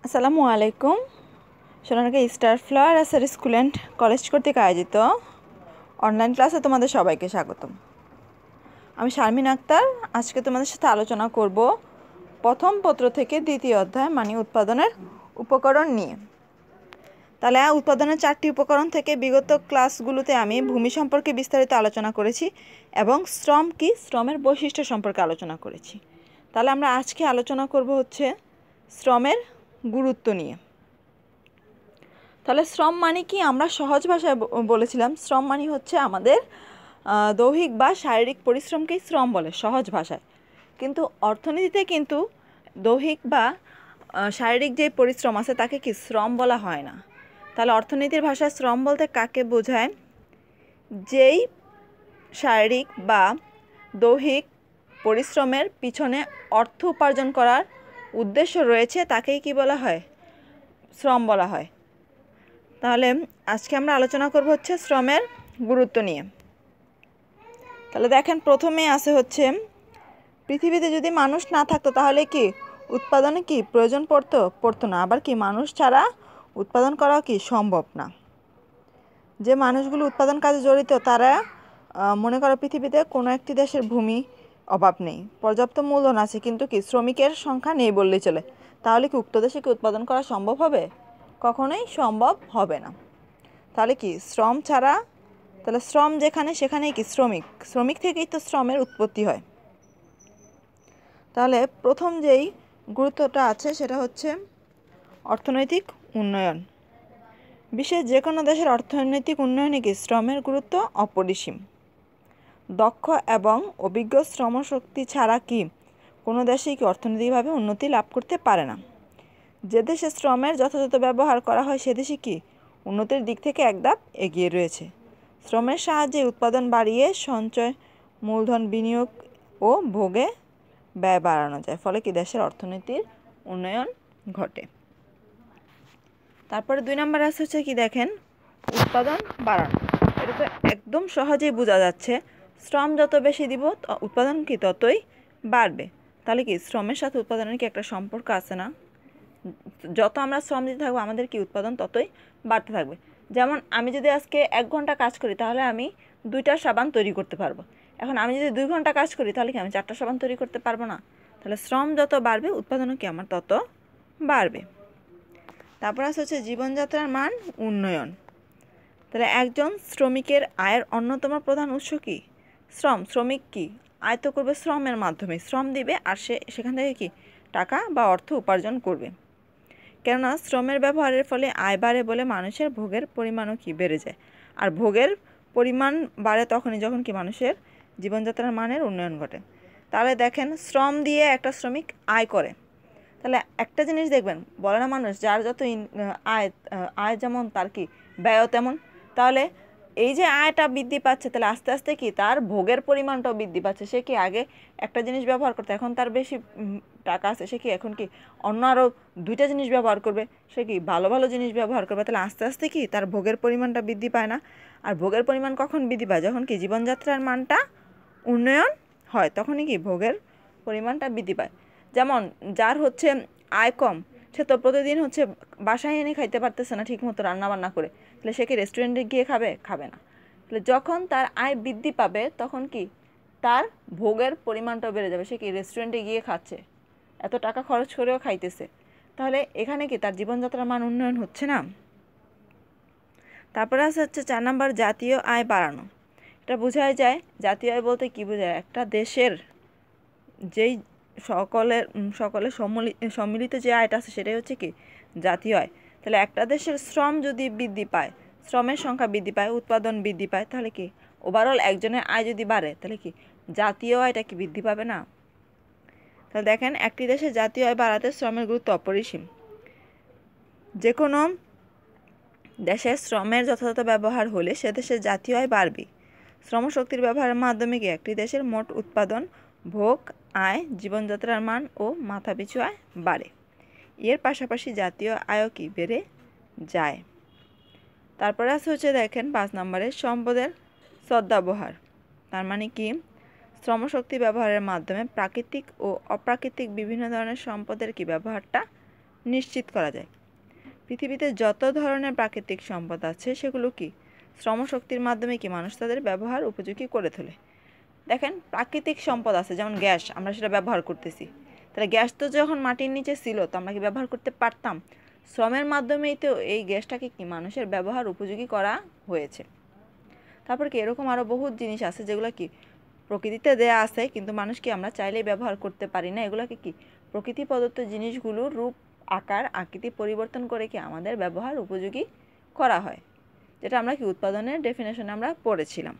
আসসালামু আলাইকুম। Sonargaon star flower আসার স্কুল অ্যান্ড কলেজ কর্তৃক আয়োজিত অনলাইন ক্লাসে তোমাদের সবাইকে স্বাগতম। আমি শারমিন আক্তার। আজকে তোমাদের সাথে আলোচনা করব প্রথম পত্র থেকে দ্বিতীয় অধ্যায় মানে উৎপাদনের উপকরণ নিয়ে। তাহলে উৎপাদনের 4টি উপকরণ থেকে বিগত ক্লাসগুলোতে আমি ভূমি সম্পর্কে বিস্তারিত আলোচনা করেছি এবং শ্রম কি, শ্রমের বৈশিষ্ট্য সম্পর্কে আলোচনা করেছি। তাহলে আমরা আজকে আলোচনা করব হচ্ছে শ্রমের গুরুত্ব নিয়ে। তাহলে শ্রম মানে কি, আমরা সহজ ভাষায় বলেছিলাম শ্রম মানে হচ্ছে আমাদের দৈহিক বা শারীরিক পরিশ্রমকেই শ্রম বলে সহজ ভাষায়। কিন্তু অর্থনীতিতে কিন্তু দৈহিক বা শারীরিক যে পরিশ্রম আছে তাকে কি শ্রম বলা হয় না। তাহলে অর্থনীতির ভাষায় শ্রম বলতে কাকে বোঝায়? যেই শারীরিক বা দৈহিক পরিশ্রমের পিছনে অর্থ উপার্জন করার উদ্দেশ্য রয়েছে তাকেই কি বলা হয়? শ্রম বলা হয়। তাহলে আজকে আমরা আলোচনা করব হচ্ছে শ্রমের গুরুত্ব নিয়ে। তাহলে দেখেন, প্রথমে আছে হচ্ছে পৃথিবীতে যদি মানুষ না থাকতো তাহলে কি উৎপাদনে কি প্রয়োজন পড়তো না। আবার কি মানুষ ছাড়া উৎপাদন করাও কি সম্ভব না। যে মানুষগুলো উৎপাদন কাজে জড়িত তারা মনে করো পৃথিবীতে কোনো একটি দেশের ভূমি অভাব নেই, পর্যাপ্ত মূলধন আছে, কিন্তু কি শ্রমিকের সংখ্যা নেই বললেই চলে। তাহলে কি উক্ত দেশে কি উৎপাদন করা সম্ভব হবে? কখনোই সম্ভব হবে না। তাহলে কি শ্রম ছাড়া, তাহলে শ্রম যেখানে সেখানেই কি শ্রমিক থেকেই তো শ্রমের উৎপত্তি হয়। তাহলে প্রথম যেই গুরুত্বটা আছে সেটা হচ্ছে অর্থনৈতিক উন্নয়ন। বিশ্বের যে কোনো দেশের অর্থনৈতিক উন্নয়নে কি শ্রমের গুরুত্ব অপরিসীম। দক্ষ এবং অভিজ্ঞ শ্রমশক্তি ছাড়া কি কোনো দেশেই কি অর্থনৈতিকভাবে উন্নতি লাভ করতে পারে না। যে দেশে শ্রমের যথাযথ ব্যবহার করা হয় সে দেশে কি উন্নতির দিক থেকে এক ধাপ এগিয়ে রয়েছে। শ্রমের সাহায্যে উৎপাদন বাড়িয়ে সঞ্চয়, মূলধন বিনিয়োগ ও ভোগে ব্যয় বাড়ানো যায়, ফলে কি দেশের অর্থনীতির উন্নয়ন ঘটে। তারপরে 2 নম্বর আছে হচ্ছে কি, দেখেন উৎপাদন বাড়ানো। এটা তো একদম সহজেই বোঝা যাচ্ছে, শ্রম যত বেশি দিব উৎপাদন কি ততই বাড়বে। তাহলে কি শ্রমের সাথে উৎপাদনের কি একটা সম্পর্ক আছে না? যত আমরা শ্রম দিতে থাকবো আমাদের কি উৎপাদন ততই বাড়তে থাকবে। যেমন আমি যদি আজকে 1 ঘন্টা কাজ করি তাহলে আমি 2টা সাবান তৈরি করতে পারবো। এখন আমি যদি 2 ঘন্টা কাজ করি তাহলে কি আমি 4টা সাবান তৈরি করতে পারবো না? তাহলে শ্রম যত বাড়বে উৎপাদনও কি আমার তত বাড়বে। তারপর আছে হচ্ছে জীবনযাত্রার মান উন্নয়ন। তাহলে একজন শ্রমিকের আয়ের অন্যতম প্রধান উৎস কি? শ্রম। শ্রমিক কি আয় তো করবে শ্রমের মাধ্যমে, শ্রম দিবে আর সেখান থেকে কি টাকা বা অর্থ উপার্জন করবে। কেননা শ্রমের ব্যবহারের ফলে আয় বাড়ে বলে মানুষের ভোগের পরিমাণও কি বেড়ে যায়। আর ভোগের পরিমাণ বাড়ে তখনই যখন কি মানুষের জীবনযাত্রার মানের উন্নয়ন ঘটে। তাহলে দেখেন, শ্রম দিয়ে একটা শ্রমিক আয় করে। তাহলে একটা জিনিস দেখবেন, বলে না মানুষ যার যত আয় যেমন তার কি ব্যয়ও তেমন। তাহলে এই যে আয়টা বৃদ্ধি পাচ্ছে তাহলে আস্তে আস্তে কি তার ভোগের পরিমাণটাও বৃদ্ধি পাচ্ছে। সে কি আগে একটা জিনিস ব্যবহার করতে, এখন তার বেশি টাকা আছে, সে কি এখন কি অন্য আরও 2টা জিনিস ব্যবহার করবে, সে কি ভালো ভালো জিনিস ব্যবহার করবে। তাহলে আস্তে আস্তে কি তার ভোগের পরিমাণটা বৃদ্ধি পায় না? আর ভোগের পরিমাণ কখন বৃদ্ধি পায়? যখন কি জীবনযাত্রার মানটা উন্নয়ন হয় তখনই কি ভোগের পরিমাণটা বৃদ্ধি পায়। যেমন যার হচ্ছে আয় কম, সে তো প্রতিদিন হচ্ছে বাসায় এনে খাইতে পারতেছে না ঠিক মতো রান্না বান্না করে, তাহলে সে কি রেস্টুরেন্টে গিয়ে খাবে না। তাহলে যখন তার আয় বৃদ্ধি পাবে তখন কি তার ভোগের পরিমাণটাও বেড়ে যাবে, সে কি রেস্টুরেন্টে গিয়ে খাচ্ছে, এত টাকা খরচ করেও খাইতেছে। তাহলে এখানে কি তার জীবনযাত্রার মান উন্নয়ন হচ্ছে না? তারপরে আছে হচ্ছে 4 নম্বর জাতীয় আয় বাড়ানো। এটা বোঝাই যায়, জাতীয় আয় বলতে কি বোঝায়? একটা দেশের যেই সকলের সম্মিলিত যে আয়টা আছে সেটাই হচ্ছে কি জাতীয় আয়। তাহলে একটা দেশের শ্রম যদি বৃদ্ধি পায়, শ্রমের সংখ্যা বৃদ্ধি পায়, উৎপাদন বৃদ্ধি পায়, তাহলে কি ওভারঅল একজনের আয় যদি বাড়ে তাহলে কি জাতীয় আয়টা কি বৃদ্ধি পাবে না? তাহলে দেখেন, একটি দেশের জাতীয় আয় বাড়াতে শ্রমের গুরুত্ব অপরিসীম। যে কোনো দেশের শ্রমের যথাযথ ব্যবহার হলে সে দেশের জাতীয় আয় বাড়বে। শ্রমশক্তির ব্যবহারের মাধ্যমে কি একটি দেশের মোট উৎপাদন, ভোগ, আয়, জীবনযাত্রার মান ও মাথাপিছু আয় বাড়ে। এর পাশাপাশি জাতীয় আয়ও কি বেড়ে যায়। তারপরে আছে হচ্ছে দেখেন 5 নম্বরে সম্পদের সদ্ব্যবহার। তার মানে কি শ্রমশক্তি ব্যবহারের মাধ্যমে প্রাকৃতিক ও অপ্রাকৃতিক বিভিন্ন ধরনের সম্পদের কি ব্যবহারটা নিশ্চিত করা যায়। পৃথিবীতে যত ধরনের প্রাকৃতিক সম্পদ আছে সেগুলো কি শ্রমশক্তির মাধ্যমে কি মানুষ তাদের ব্যবহার উপযোগী করে তোলে। দেখেন, প্রাকৃতিক সম্পদ আছে যেমন গ্যাস, আমরা সেটা ব্যবহার করতেছি। তাহলে গ্যাস তো যখন মাটির নিচে ছিল তো আমরা কি ব্যবহার করতে পারতাম? শ্রমের মাধ্যমেই তো এই গ্যাসটাকে কি মানুষের ব্যবহার উপযোগী করা হয়েছে। তারপর কি এরকম আরও বহুত জিনিস আছে যেগুলো কি প্রকৃতিতে দেয়া আছে কিন্তু মানুষ কি আমরা চাইলেই ব্যবহার করতে পারি না। এগুলোকে কি প্রকৃতি প্রদত্ত জিনিসগুলোর রূপ আকার আকৃতি পরিবর্তন করে কি আমাদের ব্যবহার উপযোগী করা হয়, যেটা আমরা কি উৎপাদনের ডেফিনেশনে আমরা পড়েছিলাম।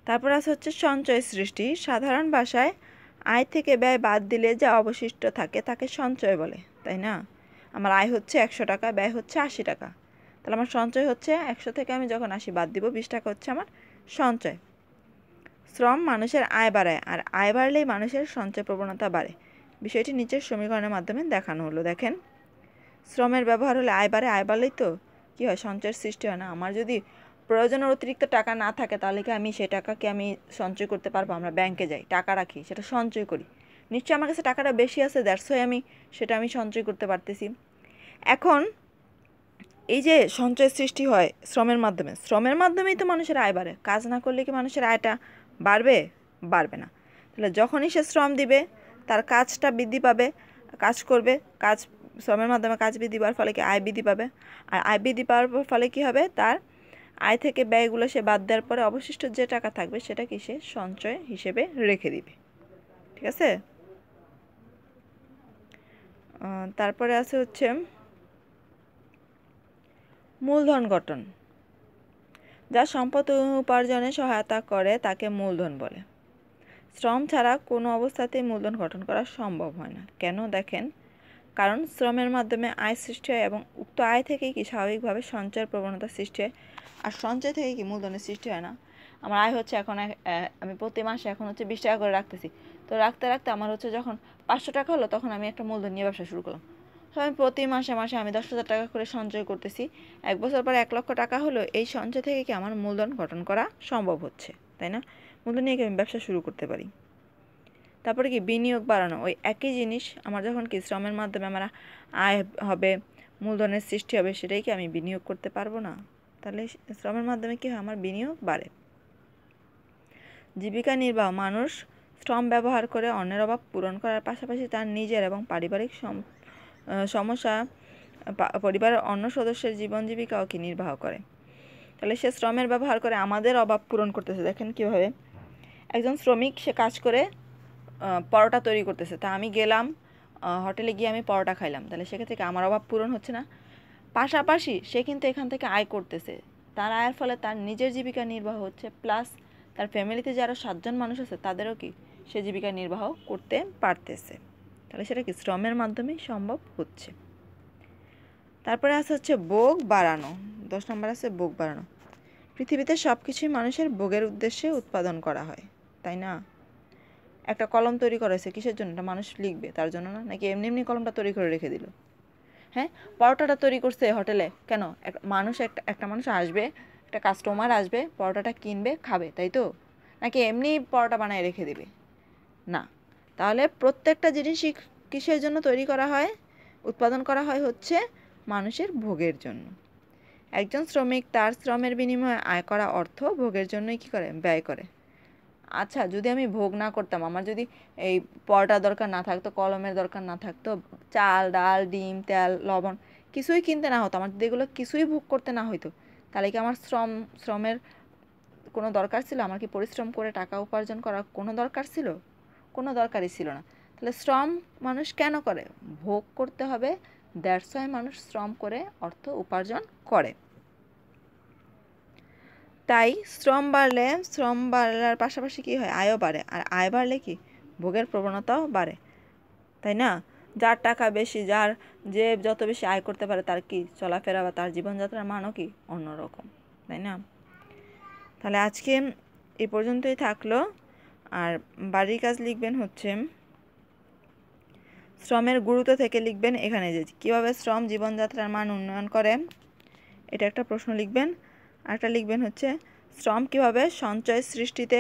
তারপর আছে হচ্ছে সঞ্চয় সৃষ্টি। সাধারণ ভাষায় আয় থেকে ব্যয় বাদ দিলে যা অবশিষ্ট থাকে তাকে সঞ্চয় বলে, তাই না? আমার আয় হচ্ছে 100 টাকা, ব্যয় হচ্ছে 80 টাকা, তাহলে আমার সঞ্চয় হচ্ছে 100 থেকে আমি যখন 80 বাদ দিব 20 টাকা হচ্ছে আমার সঞ্চয়। শ্রম মানুষের আয় বাড়ায়, আর আয় বাড়লেই মানুষের সঞ্চয় প্রবণতা বাড়ে। বিষয়টি নিচের সমীকরণের মাধ্যমে দেখানো হলো। দেখেন, শ্রমের ব্যবহার হলে আয় বাড়ে, আয় বাড়লেই তো কী হয়, সঞ্চয়ের সৃষ্টি হয় না। আমার যদি প্রয়োজনের অতিরিক্ত টাকা না থাকে তাহলে কি আমি সেই টাকাকে আমি সঞ্চয় করতে পারবো? আমরা ব্যাংকে যাই, টাকা রাখি, সেটা সঞ্চয় করি। নিশ্চয়ই আমার কাছে টাকাটা বেশি আছে, দ্যাটস ওয়াই আমি সঞ্চয় করতে পারতেছি। এখন এই যে সঞ্চয় সৃষ্টি হয় শ্রমের মাধ্যমেই তো মানুষের আয় বাড়ে। কাজ না করলে কি মানুষের আয়টা বাড়বে? বাড়বে না। তাহলে যখনই সে শ্রম দিবে তার কাজটা বৃদ্ধি পাবে, কাজ করবে, শ্রমের মাধ্যমে কাজ বৃদ্ধি পাওয়ার ফলে কি আয় বৃদ্ধি পাবে, আর আয় বৃদ্ধি পাওয়ার ফলে কি হবে, তার আয় থেকে ব্যয়গুলো সে বাদ দেওয়ার পরে অবশিষ্ট যে টাকা থাকবে সেটা কি সে সঞ্চয় হিসেবে রেখে দিবে। ঠিক আছে? তারপরে আছে হচ্ছে মূলধন গঠন। যা সম্পদ উপার্জনে সহায়তা করে তাকে মূলধন বলে। শ্রম ছাড়া কোনো অবস্থাতেই মূলধন গঠন করা সম্ভব হয় না। কেন? দেখেন, কারণ শ্রমের মাধ্যমে আয় সৃষ্টি হয় এবং উক্ত আয় থেকেই কি স্বাভাবিকভাবে সঞ্চয়ের প্রবণতা সৃষ্টি হয়, আর সঞ্চয় থেকে কি মূলধনের সৃষ্টি হয় না। আমার আয় হচ্ছে এখন আমি প্রতি মাসে এখন হচ্ছে 20 টাকা করে রাখতেছি, তো রাখতে রাখতে আমার হচ্ছে যখন 500 টাকা হলো তখন আমি একটা মূলধন নিয়ে ব্যবসা শুরু করলাম। তো আমি প্রতি মাসে মাসে আমি 10,000 টাকা করে সঞ্চয় করতেছি, 1 বছর পরে 1 লক্ষ টাকা হলো। এই সঞ্চয় থেকে কি আমার মূলধন গঠন করা সম্ভব হচ্ছে, তাই না? মূলধন নিয়ে কি আমি ব্যবসা শুরু করতে পারি। তারপরে কি বিনিয়োগ বাড়ানো। ওই একই জিনিস আমার যখন কি শ্রমের মাধ্যমে আমার আয় হবে, মূলধনের সৃষ্টি হবে, সেটাই কি আমি বিনিয়োগ করতে পারবো না? তাহলে শ্রমের মাধ্যমে কি হয়, আমার বিনিয়োগ বাড়ে। জীবিকা নির্বাহ। মানুষ শ্রম ব্যবহার করে অন্যের অভাব পূরণ করার পাশাপাশি তার নিজের এবং পারিবারিক সমস্যা, পরিবারের অন্য সদস্যের জীবন জীবিকাও কি নির্বাহ করে। তাহলে সে শ্রমের ব্যবহার করে আমাদের অভাব পূরণ করতেছে। দেখেন কীভাবে, একজন শ্রমিক সে কাজ করে পরোটা তৈরি করতেছে, তা আমি গেলাম হোটেলে গিয়ে আমি পরোটা খাইলাম, তাহলে সেক্ষেত্রে আমার অভাব পূরণ হচ্ছে না। পাশাপাশি সে কিন্তু এখান থেকে আয় করতেছে, তার আয়ের ফলে তার নিজের জীবিকা নির্বাহ হচ্ছে, প্লাস তার ফ্যামিলিতে যারা 7 জন মানুষ আছে তাদেরও কি সে জীবিকা নির্বাহ করতে পারতেছে। তাহলে সেটা কি শ্রমের মাধ্যমেই সম্ভব হচ্ছে। তারপরে আছে হচ্ছে ভোগ বাড়ানো। 10 নম্বর আছে ভোগ বাড়ানো। পৃথিবীতে সব কিছুই মানুষের ভোগের উদ্দেশ্যে উৎপাদন করা হয়, তাই না? একটা কলম তৈরি করা হয়েছে কিসের জন্য? এটা মানুষ লিখবে তার জন্য না, নাকি এমনি এমনি কলমটা তৈরি করে রেখে দিল? হ্যাঁ, পরোটাটা তৈরি করছে হোটেলে কেন? একটা মানুষ আসবে, একটা কাস্টমার আসবে, পরোটাটা কিনবে, খাবে, তাই তো? নাকি এমনি পরোটা বানায় রেখে দেবে? না। তাহলে প্রত্যেকটা জিনিসই কিসের জন্য তৈরি করা হয়, উৎপাদন করা হয় হচ্ছে মানুষের ভোগের জন্য। একজন শ্রমিক তার শ্রমের বিনিময়ে আয় করা অর্থ ভোগের জন্যই কী করে? ব্যয় করে। আচ্ছা, যদি আমি ভোগ না করতাম, আমার যদি এই পরোটার দরকার না থাকতো, কলমের দরকার না থাকতো, চাল ডাল ডিম তেল লবণ কিছুই কিনতে না হতো, আমার যদি এগুলো কিছুই ভোগ করতে না হইতো, তাহলে কি আমার শ্রমের কোনো দরকার ছিল? আমার কি পরিশ্রম করে টাকা উপার্জন করার কোনো দরকার ছিল? কোনো দরকারই ছিল না। তাহলে শ্রম মানুষ কেন করে? ভোগ করতে হবে, দ্যাটস ওয়াই মানুষ শ্রম করে অর্থ উপার্জন করে। তাই শ্রম বাড়ার পাশাপাশি কী হয়? আয়ও বাড়ে, আর আয় বাড়লে কি ভোগের প্রবণতাও বাড়ে, তাই না? যার টাকা বেশি, যে যত বেশি আয় করতে পারে তার কি চলাফেরা বা তার জীবনযাত্রার মানও কি অন্যরকম, তাই না? তাহলে আজকে এই পর্যন্তই থাকলো। আর বাড়ির কাজ লিখবেন হচ্ছে শ্রমের গুরুত্ব থেকে লিখবেন এখানে যে কীভাবে শ্রম জীবনযাত্রার মান উন্নয়ন করে, এটা একটা প্রশ্ন লিখবেন। আরেকটা লিখবেন হচ্ছে শ্রম কীভাবে সঞ্চয় সৃষ্টিতে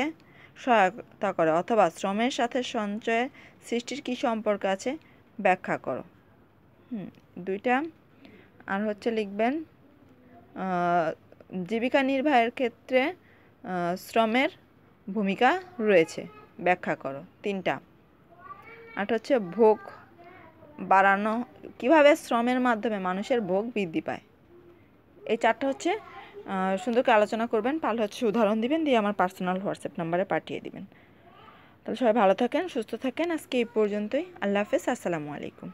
সহায়তা করে, অথবা শ্রমের সাথে সঞ্চয় সৃষ্টির কী সম্পর্ক আছে ব্যাখ্যা করো। 2টা। আর হচ্ছে লিখবেন জীবিকা নির্বাহের ক্ষেত্রে শ্রমের ভূমিকা রয়েছে, ব্যাখ্যা করো। 3টা। আর হচ্ছে ভোগ বাড়ানো, কিভাবে শ্রমের মাধ্যমে মানুষের ভোগ বৃদ্ধি পায়। এই 4টা হচ্ছে সুন্দর করে আলোচনা করবেন, পারলে হচ্ছে উদাহরণ দিবেন, দিয়ে আমার পার্সোনাল হোয়াটসঅ্যাপ নাম্বারে পাঠিয়ে দিবেন। তাহলে সবাই ভালো থাকেন, সুস্থ থাকেন। আজকে এই পর্যন্তই। আল্লাহ হাফেজ, আসসালামু আলাইকুম।